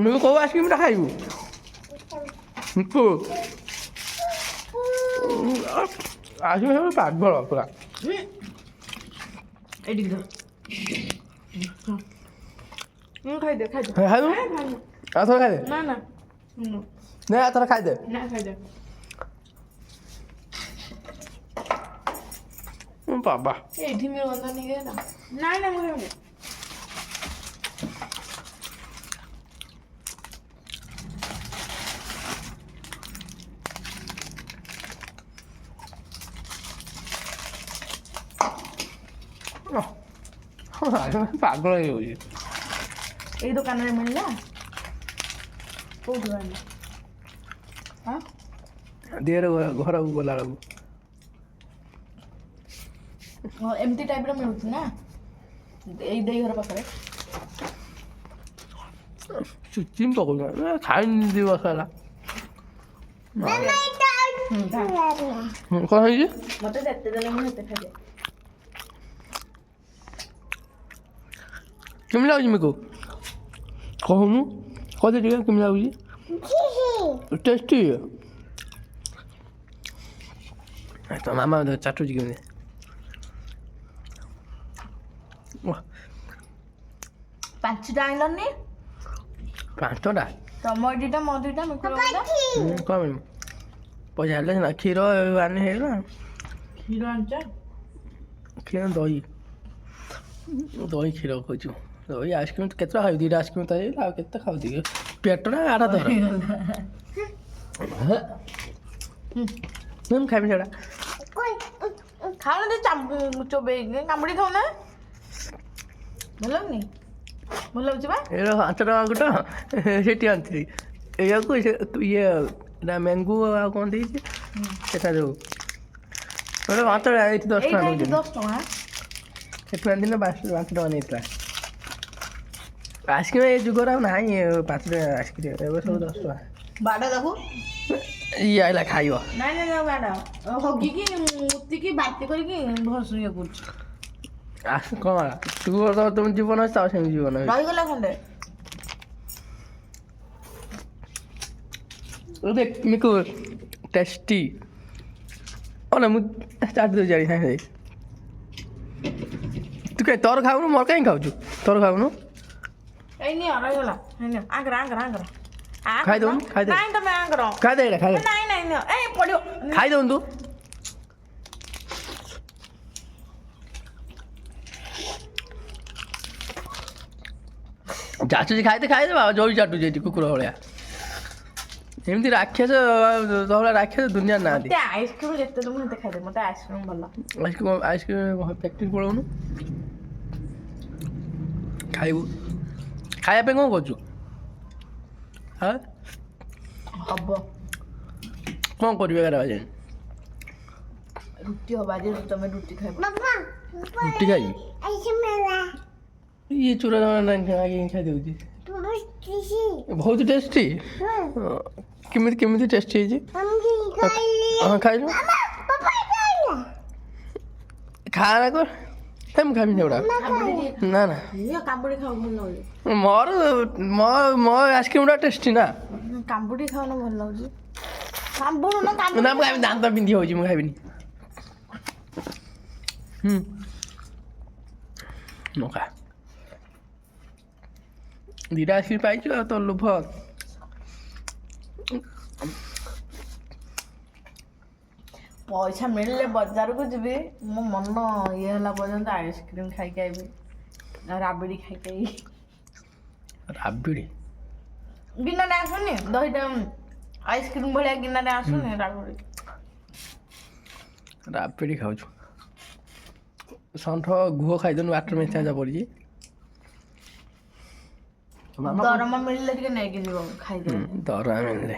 ମୁଁ କୋଉ ଆଇସ୍କ୍ରିମ୍ଟା ଖାଇବୁ ଆଇସ୍କ୍ରିମ୍ ପାଗଳ ପୁରା ଏଇଠିକି ଧର ଖାଇଦେ ଖାଇଦେ ଖାଇବୁ ଆଉ ଥରେ ଖାଇଦେ ନା ନା ନେ ଆଉ ଥରେ ଖାଇଦେ ନା ଖାଇଦେ ବାବା ଏଇଠି ମିଳନ୍ତାନି କି ନା ନାଇଁ ନା ମୁଁ ଖାଇବି ପାଗଳ ହେଇଯାଉଛି ଏଇ ଦୋକାନରେ ମିଳିଲା କୋଉଠୁ ଆଣିଲା ହଁ ଦିହରେ ଘରକୁ ଗଲା ବେଳକୁ ଏମିତି ଟାଇପ୍ର ମିଳୁଛି ନା ଏଇ ଦେଇ ଘର ପାଖରେ ଚିମ୍ ପକଉଛ ଖାଇନି 2 ବର୍ଷ ହେଲା କ'ଣ ହେଇଛି ମତେ ଯେତେ ଦେଲେ ମୁଁ ସେତେ ଖାଇଦିଏ କେମିତି ଲାଗୁଛି ମିକୁ କହୁନୁ କହିଦେ ଟିକେ କେମିତି ଲାଗୁଛି ଟେଷ୍ଟି ତ ମାମା ଚାଟୁଛି କେମିତି 5ଟା ଆଣିଲନି 5ଟା ତମ ଦିଟା ମୋ ଦିଟା ମିକୁର ଦିଟା କ'ଣ ପଇସା ହେଲେ ସିନା କ୍ଷୀର ଆଣି ହେଇଗଲା କ୍ଷୀର ଆଣିଛ କ୍ଷୀର ଦହି କ୍ଷୀର ଖାଉଛୁ ଦହି ଆଇସ୍କ୍ରିମ୍ କେତେ ଖାଇବୁ 2ଟା ଆଇସ୍କ୍ରିମ୍ ତ ହେଇଗଲା ଆଉ କେତେ ଖାଉଛି ପେଟଟା ଆର ଧର ମୁଁ ଖାଇବି ସେଟା ଖାଉନ ଚୋବେଇକି କାମୁଡ଼ି ଖାଉନା ଭଲ ଲାଗୁନି ଭଲ ଲାଗୁଛି ବା ଏଇଟା 5 ଟଙ୍କା ଗୋଟେ ସେଠି ଆଣିଥିଲି ଏଇଆକୁ ଇଏ ଏଇଟା ମ୍ୟାଙ୍ଗୋ ଆଉ କ'ଣ ଦେଇଛି ସେଟା ଯୋଉ ଗୋଟେ 5 ଟଙ୍କା ଏଇଠି 10 ଟଙ୍କା ଏଇଟା 10 ଟଙ୍କା ସେଠୁ ଆଣିଥିଲେ 5 ଟଙ୍କା ନେଇଥିଲା ଆଇସ୍କ୍ରିମ୍ ଏ ଯୁଗରେ ଆଉ ନାହିଁ 5 ଟଙ୍କା ଆଇସ୍କ୍ରିମ୍ ଏବେ ସବୁ 10 ଟଙ୍କା ବାଡ଼ା ତାକୁ ଇଏ ଆଇଲା ଖାଇବ ନାଇଁ ନାଇଁ ବାଡ଼ା ହଗିକି ମୁତିକି ବାନ୍ତି କରିକି ଭସ ଇଏ କରୁଛି କ'ଣ ତୁ ତମ ଜୀବନ ଅଛି ଆଉ ସେମିତି ଜୀବନ ଅଛି ରହିଗଲା ଖଣ୍ଡେ देख मेरे को टेस्टी और ना मुझे स्टार्ट दे जारी है तू क्या तोर खाऊ मोर कहीं खाऊ तोर खाऊ ଏଇ ନିଅ ରହିଗଲା ନିଅ ଆଙ୍ଗରା ଆଙ୍ଗରା ଆଙ୍ଗରା ଖାଇ ଦଉନୁ ଖାଇ ଦେ ନାଇଁ ତମେ ଆଙ୍ଗର ଖାଇ ଦେ ଖାଇ ଦେ ନାଇଁ ନାଇଁ ନିଅ ଏଇ ପଡ଼ିବ ଖାଇ ଦଉନୁ ତୁ ଚାଟୁଛି ଖାଇଦେବା ଆଉ ଯୋଉ ଚାଟୁଛି ଏଠି କୁକୁର ଭଳିଆ ଏମିତି ରାକ୍ଷସ ତହଳିଆ ରାକ୍ଷସ ଦୁନିଆରେ ନାହାନ୍ତି ମତେ ଆଇସ୍କ୍ରିମ୍ ଯେତେ ଦବୁ ସେତେ ଖାଇଦେ ମତେ ଆଇସ୍କ୍ରିମ୍ ଭଲ ଆଇସ୍କ୍ରିମ୍ ଫ୍ୟାକ୍ଟ୍ରି ପଳଉନୁ ଖାଇବୁ ଖାଇବା ପାଇଁ କ'ଣ କରୁଛୁ ହଁ ହବ କ'ଣ କରିବେ 11 ବାଜେ ରୁଟି ହବ ଆଜି ତମେ ରୁଟି ଖାଇବ ରୁଟି ଖାଇବି ଇଏ ଚୁରା ଖାଇ ଦେଉଛି ବହୁତ ଟେଷ୍ଟି କେମିତି ଟେଷ୍ଟି ହେଇଛି ହଁ ଖାଇଲୁ ଖାନା କର ମୁଁ ଖାଇବି ସେଗୁଡ଼ା ନା ନା କାମ୍ବୁଡ଼ି ଖାଉ ଭଲ ଲାଗୁଛି ମୋ ଆଇସ୍କ୍ରିମ୍ଟା ଟେଷ୍ଟି ନା କାମ୍ବୁଡ଼ି ଖାଉନ ଭଲ ଲାଗୁଛି କାମ୍ବୁଡ଼ି ନା ମୁଁ ଖାଇବି ଦାନ୍ତ ବିନ୍ଧି ହେଉଛି ମୁଁ ଖାଇବିନି ନକା 2ଟା ଆଇସ୍କ୍ରିମ୍ ପାଇଛୁ ଆଉ ତୋ ଲୋଭ ପଇସା ମିଳିଲେ ବଜାରକୁ ଯିବି ମୋ ମନ ଇଏ ହେଲା ପର୍ଯ୍ୟନ୍ତ ଆଇସ୍କ୍ରିମ୍ ଖାଇକି ଆଇବି ରାବିଡ଼ି ଖାଇକି ଆଇବି ରାବିଡ଼ି ଗିନାରେ ଆସୁନି ଦହିଟା ଆଇସ୍କ୍ରିମ୍ ଭଳିଆ ଗିନାରେ ଆସୁନି ରାବିଡ଼ି ଖାଉଛୁ ଷଣ୍ଢ ଗୁହ ଖାଇଦେନୁ ବାଟର ମେଞ୍ଚା ଯା ପଡ଼ିଛି ଦରମା ମିଳିଲେ ଟିକେ ନେଇକି ଯିବ ଖାଇଦେବେ ଦରମା ମିଳିଲେ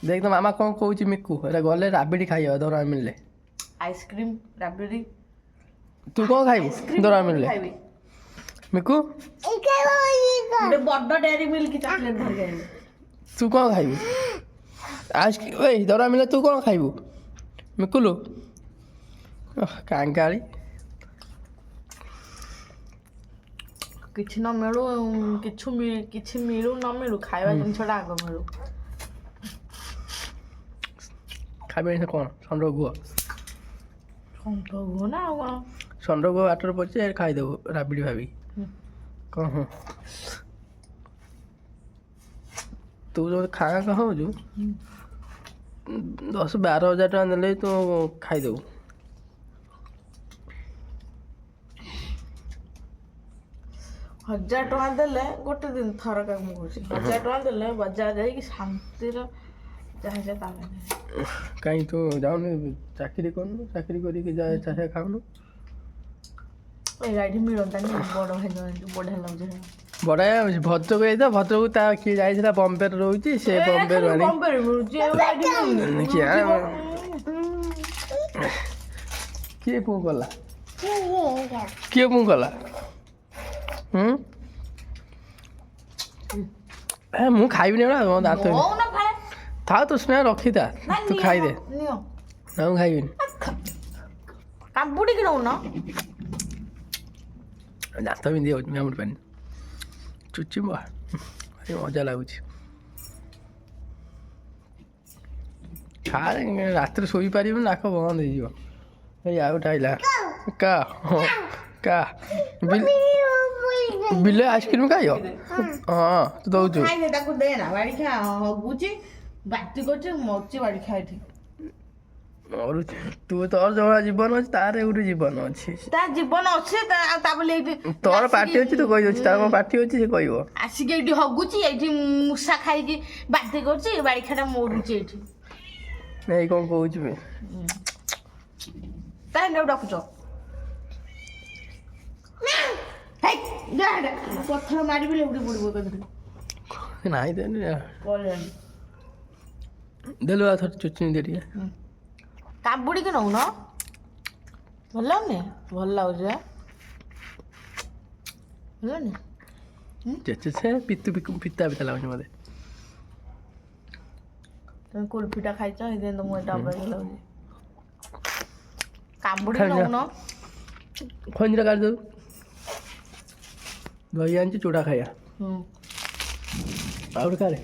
ଦେଖ ତ ମାମା କ'ଣ କହୁଛି ମିକୁ ଏଇଟା ଗଲେ ରାବିଡ଼ି ଖାଇବା ଦରମା ମିଳିଲେ ଆଇସ୍କ୍ରିମ୍ ରାବିଡ଼ି ତୁ କ'ଣ ଖାଇବୁ ଦରମା ମିଳିଲେ ଖାଇବି ମିକୁ ଗୋଟେ ବଡ଼ ଡେରି ମିଲ୍କ ଚକୋଲେଟ୍ ଧରିକି ଆଇଲି ତୁ କ'ଣ ଖାଇବୁ ଆଇସ୍କ୍ରିମ୍ ଏଇ ଦରମା ମିଳିଲେ ତୁ କ'ଣ ଖାଇବୁ ମିକୁଲୁ କାଙ୍ଗାଳି କିଛି ନ ମିଳୁ କିଛି ମିଳୁ ନ ମିଳୁ ଖାଇବା ଜିନିଷଟା ଆଗ ମିଳୁ। ଖାଇବା ଜିନିଷ କ'ଣ? ଷଣ୍ଢ ଗୁହ ସମ୍ଭବ ନା ଆଉ କ'ଣ? ଷଣ୍ଢ ଗୁହ ବାଟରେ ପଡ଼ିଛି ଖାଇଦେବୁ ରାବିଡ଼ି ଭାବି କ'ଣ? ହଁ ତୁ ଯେଉଁ ଖାଁ ଖାଁ ହେଉଛୁ 10-12 ହଜାର ଟଙ୍କା ନେଲେ ତୁ ଖାଇଦେବୁ। ହଜାର ଟଙ୍କା ଦେଲେ ଗୋଟେ ଦିନ ଥର କାମ କରୁଛି। 1000 ଟଙ୍କା ଦେଲେ ବଜାର ଯାଇକି ଶାନ୍ତିର ଯାହା ଯା ତାହେଲେ କାହିଁ ତୁ ଯାଉନି ଚାକିରି କରୁନୁ? ଚାକିରି କରିକି ଯା ଚାଷା ଖାଉନୁ। ଏଇଠି ମିଳନ୍ତାନି ବଡ଼ ଭାଇ ବଢ଼ିଆ ଲାଗୁଛି। ବଢ଼ିଆ ହେଉଛି ଭଦ୍ରକ ଯାଇଥିଲା ଭଦ୍ରକ ତା କିଏ ଯାଇଥିଲା ବମ୍ବେରେ ରହୁଛି ସେ ବମ୍ବେରୁ ଆଣି ବମ୍ବେରେ ମିଳୁଛି କିଏ ପୁଅ କଲା କିଏ ପୁଅ କଲା ମୁଁ ଖାଇବିନି ଏଗୁଡ଼ା ମୋ ଦାନ୍ତ ଥାଉ ତୁ ସ୍ନେହ ରଖିଥା ତୁ ଖାଇଦେ। ନା ମୁଁ ଖାଇବିନି। କାବୁଡ଼ିକି ନଉନ ଦାନ୍ତ ବିନ୍ଧି ଯାଉଛି କାମୁଡ଼ି ପାନି ଚୁଚିବ ଭାରି ମଜା ଲାଗୁଛି। ଖା ରାତିରେ ଶୋଇପାରିବୁନି ନାକ ବନ୍ଦ ହେଇଯିବ। ଏଇ ଆଉ ଗୋଟେ ଆଇଲା କା କା ବିଲ ଆଇସ୍କ୍ରିମ୍ ଖାଇବ? ହଁ ତୁ ଦଉଛୁ ତାକୁ ଦେ ନା ବାଡ଼ି ଖା ହଗୁଛି ବାଟି କରୁଛି ମରୁଛି ବାଡ଼ି ଖା ଏଠି ମରୁଛି। ତୁ ତୋର ଯୋଉଭଳିଆ ଜୀବନ ଅଛି ତାର ଗୋଟେ ଜୀବନ ଅଛି। ତା ଜୀବନ ଅଛି ତା ବୋଲି ଏଇଠି ତୋର ପାଟି ଅଛି ତୁ କହିଦେଉଛି ତାର କ'ଣ ପାଟି ଅଛି ସେ କହିବ। ଆସିକି ଏଇଠି ହଗୁଛି ଏଇଠି ମୂଷା ଖାଇକି ବାନ୍ତି କରୁଛି ବାଡ଼ି ଖାଟା ମରୁଛି ଏଇଠି। ଏଇ କ'ଣ କହୁଛୁ ତାହେଲେ ଡାକୁଛ ପଥର ମାରିବି ଉଡ଼ି ପଡ଼ିବ ନାହିଁ ଦେନି ପଳେଇଲାଣି। ଦେଲୁ ଆଉ ଥରେ ଚୁଚୁନି ଦେ ଟିକେ କାବୁଡ଼ିକି ନଉନ ଭଲ ଲାଗୁନି? ଭଲ ଲାଗୁଛି ଭଲ ଲାଗୁନି? ସେ ପିତା ପିତା ଲାଗୁଛି ମୋତେ। তুমি কুলফিটা খাইছ সেইদিন তো মই ডাবাই লাগুଛି। କାବୁଡ଼ି ନଉନ ଖଞ୍ଜିରେ କାଟିଦେବୁ ଦହି ଆଣିଛି ଚୁଡ଼ା ଖାଇବା ଆଉ ଗୋଟେ କାରେ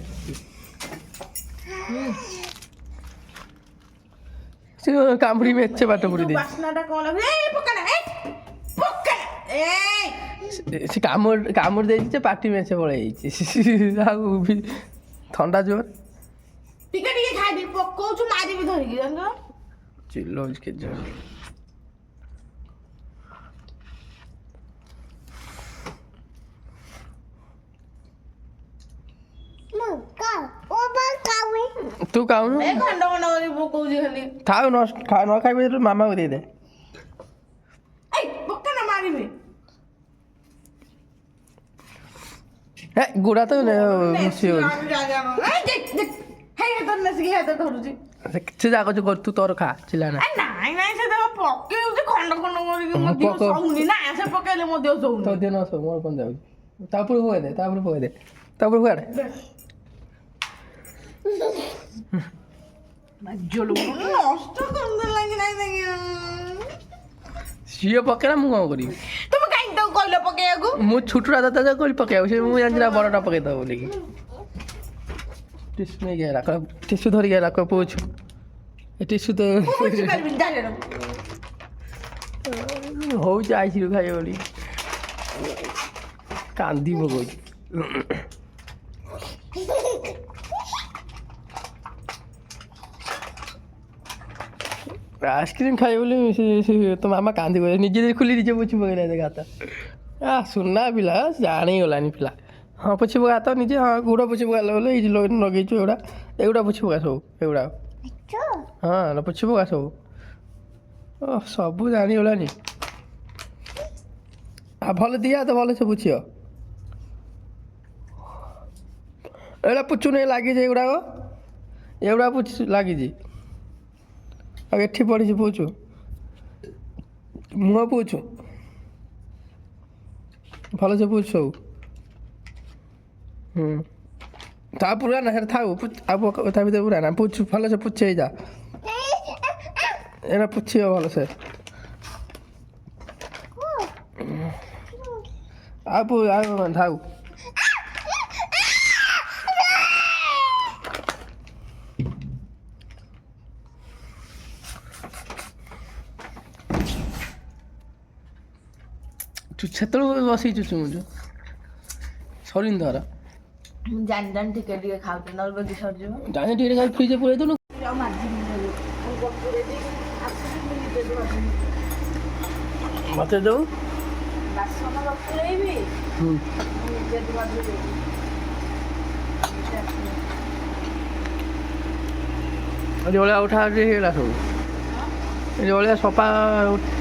ସେ କାମୁଡ଼ି ମେଚେ ବାଟ ପୁଡ଼ି ଦେଇ ବାସ୍ନାଟା କ'ଣ ଲାଗୁଛି? ସେ କାମୁଡ଼ି ଦେଇଛି ଯେ ପାଟି ମେଚେ ପଳେଇ ଯାଇଛି ଆଉ ଥଣ୍ଡା ଜୋର ଟିକେ ଟିକେ ଖାଇବି ପକଉଛୁ ମାରିବି ଧରିକି ଜାଣିଛ ଚିଲଉଛି କେତେ ଜୋର। ତୁ ଖାଉନୁ ଖଣ୍ଡ ଖଣ୍ଡ କରି ପକଉଛି ଖାଲି ଥାଉ ନ ଖାଇବି ମାମାକୁ ଦେଇଦେ। ପକା ନା ମାରିବି ଗୁଡ଼ା ତ ମିଶି ସେ ଯାକ ତୁ ତୋର ଖା ଚିଲା ନା ନାଇଁ ନାଇଁ ସେ ତାକୁ ପକେଉଛି ଖଣ୍ଡ ଖଣ୍ଡ କରିକି ମୋ ଦେହ ସହୁନି ନା ସେ ପକେଇଲେ ମୋ ଦେହ ସହୁନି। ତୋ ଦେହ ନ ସହୁ ମୋର କ'ଣ ଯାଉଛି ତାପରେ ପକେଇ ଦେ ତାପରେ ପକେଇ ଦେ ତାପରେ କୁଆଡ଼େ ନଷ୍ଟ କରିଦେଲା କି ନାଇଁ ସିଏ ପକେଇଲା ମୁଁ କ'ଣ କରିବି? ତମେ କାହିଁକି ତାକୁ କହିଲ ପକେଇବାକୁ? ମୁଁ ଛୋଟଟା ଦାଦା ଯାକ କରି ପକେଇବାକୁ ସେ ମୁଁ ଜାଣିଛି ନା ବଡ଼ଟା ପକେଇଦେବ ବୋଲିକି। ଟିସୁ ନେଇକି ରାଖ ଟିସୁ ଧରିକି ରାଖ ପୋଛୁ ଏ ଟିସୁ ତ ହଉଛି ଆଇସିରୁ ଖାଇବ ବୋଲି କାନ୍ଦି ପକଉଛି। ଆଇସ୍କ୍ରିମ୍ ଖାଇବ ବୋଲି ତୋ ମାମା କାନ୍ଦି ପକେଇଲା ନିଜେ ଖୋଲି ନିଜେ ପୋଛି ପକେଇଲା ହାତ ସୁନା ପିଲା ଜାଣିଗଲାନି ପିଲା। ହଁ ପୋଛି ପକା ହାତ ନିଜେ ହଁ ଗୁଡ଼ ପୋଛି ପକାଇଲା ବୋଲେ ଏଇ ଲଗେଇଛୁ ଏଗୁଡ଼ା ପୋଛି ପକା ସବୁ ଏଗୁଡ଼ା ହଁ ପୋଛି ପକା ସବୁ ସବୁ ଜାଣିଗଲାନି। ଆଉ ଭଲ ଦିଆ ତ ଭଲ ସେ ପୋଛିବ ଏଗୁଡ଼ା ପୋଛୁନି ଲାଗିଛି ଏଗୁଡ଼ା ପୋଛି ଲାଗିଛି ଆଉ ଏଠି ପଡ଼ିଛି ପୋଛୁ ମୁହଁ ପୋଛୁ ଭଲ ସେ ପୋଛୁ ସବୁ ତା ପୁରା ନା ସେଟା ଥାଉ ଆଉ ତା ଭିତରେ ପୁରା ନା ପୋଛୁ ଭଲ ସେ ପୋଛି ହେଇଯା ଏଇଟା ପୋଛିବ ଭଲ ସେ ଆଉ ଥାଉ। ସେତେବେଳୁ ବସିକି ଚୁଚୁମୁଚୁ ସରିନି ଧର ମୁଁ ଜାଣି ଜାଣି ଟିକେ ଟିକେ ଖାଉଛି ନହେଲେ ବେଗି ସରିଯିବ। ଜାଣି ଟିକେ ଖାଇ ଫ୍ରିଜରେ ପୁରେଇ ଦେଲୁ। ଆଉ ମାଜିବି ନେବୁ ମୁଁ ବତୁରେଇ ଦେଇକି ଆସିବି ମୁଁ ନିଜେ ଧୁଆଧୁଇ ମତେ ଦଉ। ବାସନ ବତୁରେଇବି ମୁଁ ନିଜେ ଧୁଆଧୁଇ ଦେବି। ଜଳିଆ ଉଠା ହେଇଗଲା ସବୁ। ଜଳିଆ ସଫା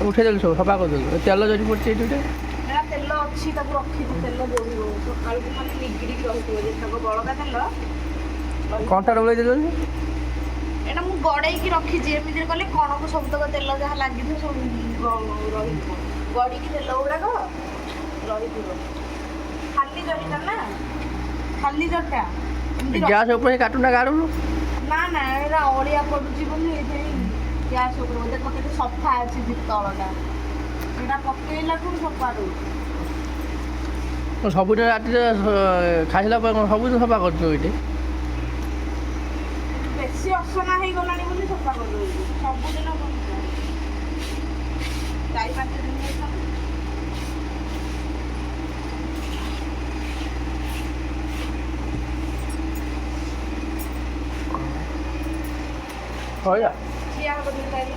ଉଠେଇଦେଲୁ ସବୁ ସଫା କରିଦେଲୁ। ତେଲ ଯଦି ପଡ଼ିଛି ଏଇଠି ଗୋଟେ ଏଇଟା ତେଲ ଅଛି ତାକୁ ରଖିଛି ତେଲ ଜୋରିବ ସକାଳକୁ ମାନେ ନିଗିଡ଼ିକି ରହିଥିବ ଯେତକ ବଳକା ତେଲ କଣ୍ଟା ଡବଳେଇ ଦେଲୁନି। ଏଇଟା ମୁଁ ଗଡ଼େଇକି ରଖିଛି ଏମିତିରେ କଲେ କଣକୁ ସବୁତକ ତେଲ ଯାହା ଲାଗିଥିବ ସବୁ ରହିଥିବ ଗଡ଼ିକି ତେଲ ଗୁଡ଼ାକ ରହିଥିବ। ଖାଲି ଜରିଟା ନା ଖାଲି ଜରିଟା ଗ୍ୟାସ୍ ଉପରେ କାଟୁନା କାଢୁନୁ। ନା ନା ଏଇଟା ଅଳିଆ ପଡ଼ୁଛି ବୋଲି ଏଇଥିପାଇଁ ଗ୍ୟାସ୍ ଉପରେ ଦେଖ କେତେ ସଫା ଅଛି ତଳଟା ଏଇଟା ପକେଇଲାକୁ ସଫା ରହୁଛି। ସବୁଦିନ ରାତିରେ ଖାଇଲା ପରେ କ'ଣ ସବୁଦିନ ସଫା କରୁଛୁ ଏଇଠି। ବେଶୀ ଅସନା ହେଇଗଲାଣି ବୋଲି ସଫା କରିଦେଉଛି ସବୁଦିନ ଚାରି ପାଞ୍ଚ ଦିନ ହେଇଗଲାଣି। ହଇଲା ଠିଆ ହବ ଦିନ ପାଇଲେ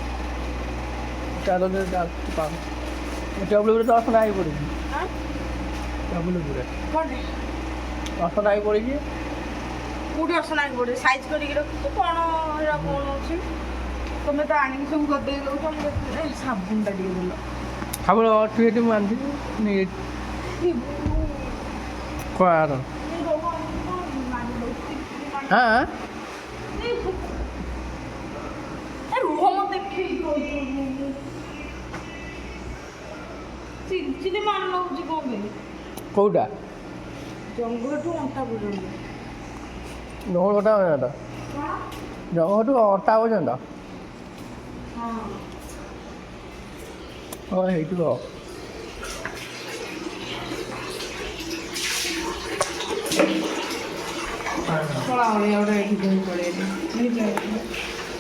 ଟେବୁଲ ଉପରେ ତ ଅସନା ହେଇ ପଡ଼ିଛି। ଟେବୁଲ ଉପରେ କ'ଣ ଅସନା ହେଇ ପଡ଼ିଛି। କୋଉଠି ଅସନା ହେଇକି ପଡ଼ୁଛି ସାଇଜ୍ କରିକି ରଖୁଛୁ କ'ଣ ଏଇଟା କ'ଣ ଅଛି ତମେ ତ ଆଣିକି ସବୁ ଗଦେଇ ଦେଉଛ। ମୁଁ ଦେଖୁଛି ସାବୁନଟା ଟିକେ ଦେଲ ଖାବଳ ଅଟୁ ଏଠି ମୁଁ ଆଣିଥିଲି କ'ଣ ହଁ ରୁହ ମତେ ଦେଖେଇ ଚିଲି ମାନ ନେଉଛି କ'ଣ ପାଇଁ କେଉଁଟା ଜଙ୍ଗଲଠୁ ଅଣ୍ଟା ପର୍ଯ୍ୟନ୍ତ ଜଙ୍ଗଲଟା ଜଙ୍ଗଲଠୁ ଅଣ୍ଟା ପର୍ଯ୍ୟନ୍ତ ହଁ ହେଇଥିବ।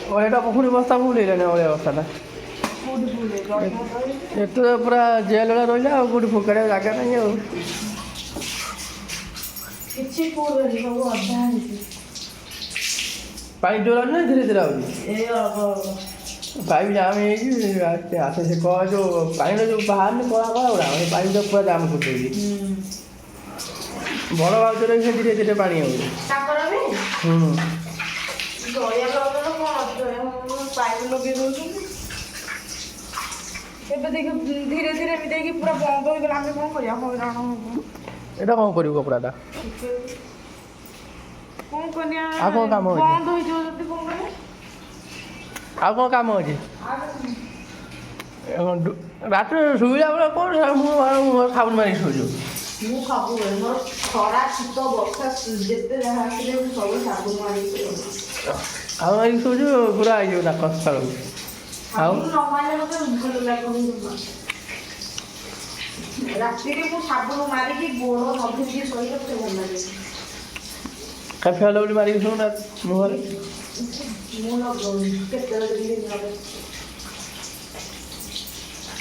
ଅଳିଆଟା ପୁଣି ବସ୍ତା ଫୁଲେଇଲାନି ଅଳିଆ ବସ୍ତାଟା ଏତେ ପୁରା ଜେଲ୍ ଭଳିଆ ରହିଲା ଆଉ କେଉଁଠି ଫୋକାଡ଼ିଆ ଜାଗା ନାହିଁ ଆଉ। କିଛି ପୁରୁନି ସବୁ ଅଧା ହେଇଛି ପାଣି ଜୋର ନା ଧୀରେ ଧୀରେ ଆଉଛି ଏଇ ଅଳ୍ପ ପାଇପ୍ ଜାମ୍ ହେଇଯାଇଛି ଆସେ ସେ କଳା ଯେଉଁ ପାଣିର ଯେଉଁ ବାହାରୁନି କଳା କଳା ଗୁଡ଼ା ସେ ପାଇପ୍ଟା ପୁରା ଜାମ୍ କରିଦେଉଛି। ବଡ଼ ବାଉଚରେ ସେ ଧୀରେ ଧୀରେ ପାଣି ହେଉଛି। ତାଙ୍କର ବି ଜଳିଆ ଭାଉଜର କ'ଣ ପାଇପ୍ ଲଗେଇ ଦେଉଛନ୍ତି ଏବେ ଦେଖ ଧୀରେ ଧୀରେ ଏମିତି ହେଇକି ପୁରା ବନ୍ଦ ହେଇଗଲା ଆମେ କ'ଣ କରିବା ହଇରାଣ ହବୁ। ଏଇଟା କ'ଣ କରିବୁ କପଡ଼ାଟା କ'ଣ କରିବା ଆଉ କ'ଣ କାମ ଅଛି? ବନ୍ଦ ହେଇଯିବ ଯଦି କ'ଣ କରିବା ଆଉ କ'ଣ କାମ ଅଛି ରାତିରେ ଶୋଇଲା ବେଳେ କ'ଣ ମୁଁ ସାବୁନ ମାରିକି ଶୋଇଛୁ। ମୁଁ ସବୁବେଳେ ମୋର ଖରା ଶୀତ ବର୍ଷା ଯେତେ ଯାହା ଆସିଲେ ମୁଁ ସବୁ ସାବୁନ ମାରିକି ଆଉ ମାରିକି ଶୋଇଛୁ ପୁରା ହେଇଯିବ ନାକ ସକାଳକୁ। ଆଉ ନ ମାରିଲେ ମୋତେ ଭଲ ଲାଗୁନି ରାତିରେ ମୁଁ ସାବୁନ ମାରିକି ଗୋଡ଼ ନଭିକି ଶୋଇଲେ ମୋତେ ଭଲ ଲାଗେ। କାଫି ହେଲା ବୋଲି ମାରିକି ଶୋଉନା ମୁହଁରେ। ମୁଁ ଲଗାଉନି କେତେବେଳେ କେମିତି ଲଗାଏ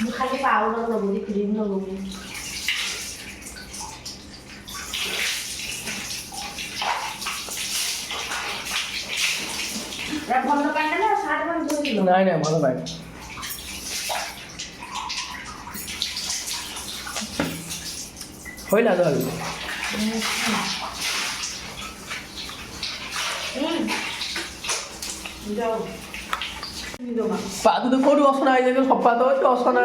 ମୁଁ ଖାଲି ପାଉଡ଼ର ଲଗାଉନି କ୍ରିମ୍ ଲଗାଉନି। ଭଲ ପାଣି ନା ସାର୍ଟ ପାଣି ଧୋଇଲି ନାଇଁ ନାଇଁ ଭଲ ପାଣି ହଇଲା ଧରି ପାଦ ତ କୋଉଠି ଅସନା ହେଇଯାଇଛି ସଫା ତ ଅଛି ଅସନା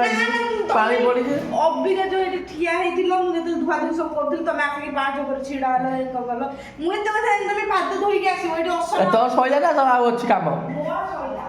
ପାଣି ପଡ଼ିଛି। ଅବିକା ଯୋଉ ଏଠି ଠିଆ ହେଇଥିଲ ମୁଁ ଯେତେବେଳେ ଧୁଆ ଧୁଇ ସବୁ କରୁଥିଲି ତମେ ଆସିକି ପାହାଚ ଉପରେ ଛିଡ଼ା ହେଲ ଏ କଲ ମୁଁ ଏତେ କଥା ତମେ ପାଦ ଧୋଇକି ଆସିବ ଏଠି ଅସନା ତୋର ସଇଲା ନା ଆଉ ଅଛି କାମ? ମୋର ସଇଲା